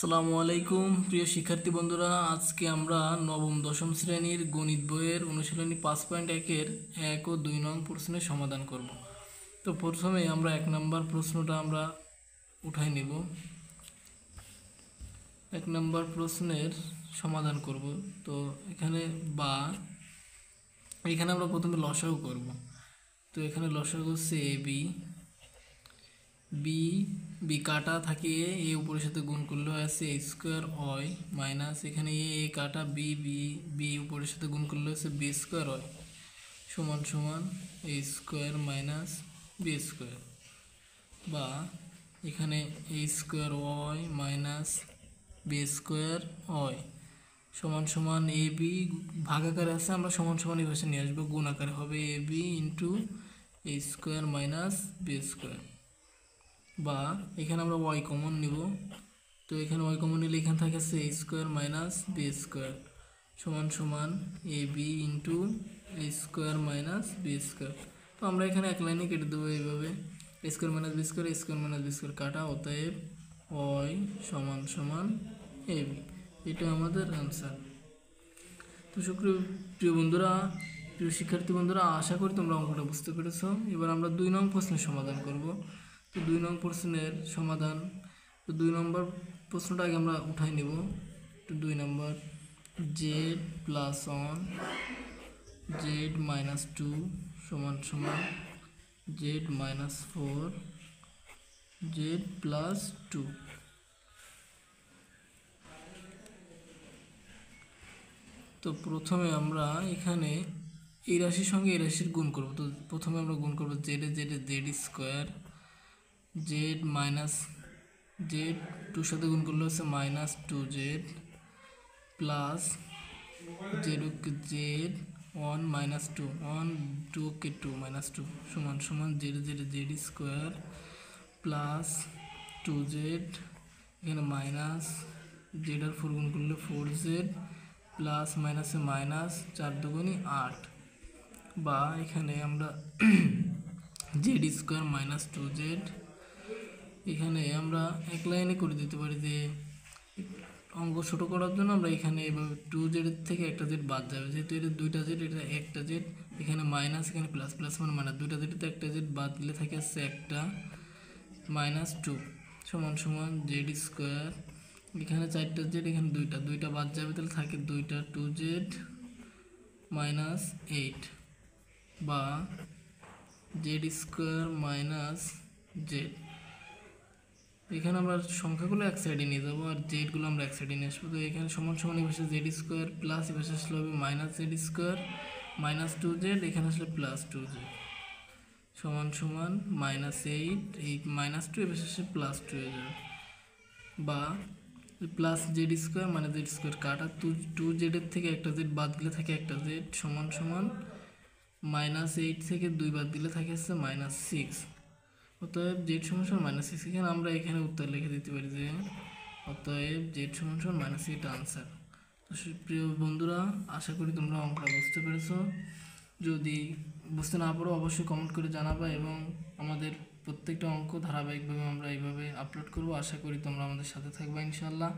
আসসালামু আলাইকুম প্রিয় শিক্ষার্থী বন্ধুরা, আজকে আমরা নবম দশম শ্রেণীর গণিত বইয়ের অনুশীলনী 5.1-এর 1 ও 2 নং প্রশ্নের সমাধান করব। তো প্রথমে আমরা 1 নম্বর প্রশ্নটা আমরা উঠাই নেব। 1 নম্বর প্রশ্নের সমাধান করব। তো এখানে আমরা প্রথমে লসাগু করব। তো এখানে লসাগু হচ্ছে বি কাটা থাকে এ উপরের সাথে গুণ করলে আছে এ স্কোয়ার ওয়াই মাইনাস এখানে এ কাটা বি উপরের সাথে গুণ করলে হচ্ছে বি স্কোয়ার ওয়াই সমান সমান A square minus B square, বা এখানে A square Y minus B square Y সমান সমান এ বি ভাগাকারে আছে, আমরা সমান সমান এই ভাষা নিয়ে আসবো, গুণ আকারে হবে A B into A square minus B square, বা এখানে আমরা ওয়াই কমন নিব। তো এখানে ওয়াই কমন নিলে এখানে থাকে এ স্কোয়ার মাইনাস বি স্কোয়ার সমান সমান A B into A square minus B square. তো আমরা এখানে এক লাইনে কেটে দেবো এইভাবে, এ স্কোয়ার মাইনাস বি স্কোয়ার, এ স্কোয়ার মাইনাস বি স্কোয়ার কাটা, অতএব ওয়াই সমান সমান এ বি, এটা আমাদের আনসার। তো প্রিয় বন্ধুরা, প্রিয় শিক্ষার্থী বন্ধুরা, আশা করি তোমরা অঙ্কটা বুঝতে পেরেছো। এবার আমরা 2 নং প্রশ্নের সমাধান করব। তো 2 নং প্রশ্নের সমাধান, তো 2 নম্বর প্রশ্নটা আগে আমরা উঠাই নেব। তো 2 নম্বর জেড প্লাস 1 জেড মাইনাস 2 সমান সমান জেড মাইনাস 4 জেড প্লাস 2। তো প্রথমে আমরা এখানে এই রাশির সঙ্গে এই রাশির গুণ করব। তো প্রথমে আমরা গুণ করব Z square Z minus Z 2 সাথে গুণ করলে হচ্ছে minus 2z plus Z 1 minus 2 1 2 কে 2 মাইনাস 2 সমান সমান জেড স্কোয়ার প্লাস 2z, এখানে মাইনাস জেড আর 4 গুণ করলে 4z প্লাস মাইনাসে মাইনাস 4 দুগুণী 8, বা এখানে আমরা জেড স্কোয়ার মাইনাস 2z, এখানে আমরা এক লাইনে করে দিতে পারি যে অঙ্ক ছোটো করার জন্য আমরা এখানে এভাবে 2z থেকে একটা জেড বাদ যাবে, যেহেতু এটা 2টা জেড, এটা একটা জেড, এখানে মাইনাস এখানে প্লাস, প্লাস মানে মাইনাস, 2টা জেডতে একটা জেড বাদ দিলে থাকে আসছে একটা মাইনাস 2 সমান সমান জেড স্কোয়ার, এখানে 4টা জেড, এখানে 2টা বাদ যাবে, তাহলে থাকে 2টা 2z মাইনাস 8, বা জেড স্কোয়ার মাইনাস জেড, এখানে আমরা সংখ্যাগুলো এক সাইডে নিয়ে যাবো আর জেডগুলো আমরা এক সাইডে নিয়ে আসবো। তো এখানে সমান সমান এই পাশে জেড স্কোয়ার প্লাস এই পাশে আসলে হবে minus Z square minus 2z, এখানে আসলে প্লাস 2z সমান সমান মাইনাস 8, এই মাইনাস 2 এই পাশে আসলে প্লাস 2 হয়ে যাবে, বা প্লাস জেড স্কোয়ার মানে জেড স্কোয়ার কাটা 2z এর থেকে একটা জেড বাদ দিলে থাকে একটা জেড সমান সমান মাইনাস 8 থেকে 2 বাদ দিলে থাকে হচ্ছে মাইনাস 6, অতএব জেড সমান সমান মাইনাস 6। এখানে আমরা এখানে উত্তর লিখে দিতে পারি যে অতএব জেড সমান সমান মাইনাস 8 আনসার। তো প্রিয় বন্ধুরা, আশা করি তোমরা অঙ্কটা বুঝতে পেরেছো। যদি বুঝতে না পারো অবশ্যই কমেন্ট করে জানাবা, এবং আমাদের প্রত্যেকটা অঙ্ক ধারাবাহিকভাবে আমরা এইভাবে আপলোড করব। আশা করি তোমরা আমাদের সাথে থাকবা ইনশাল্লাহ।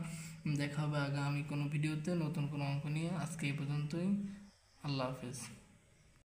দেখা হবে আগামী কোনো ভিডিওতে নতুন কোনো অঙ্ক নিয়ে। আজকে এই পর্যন্তই, আল্লাহ হাফেজ।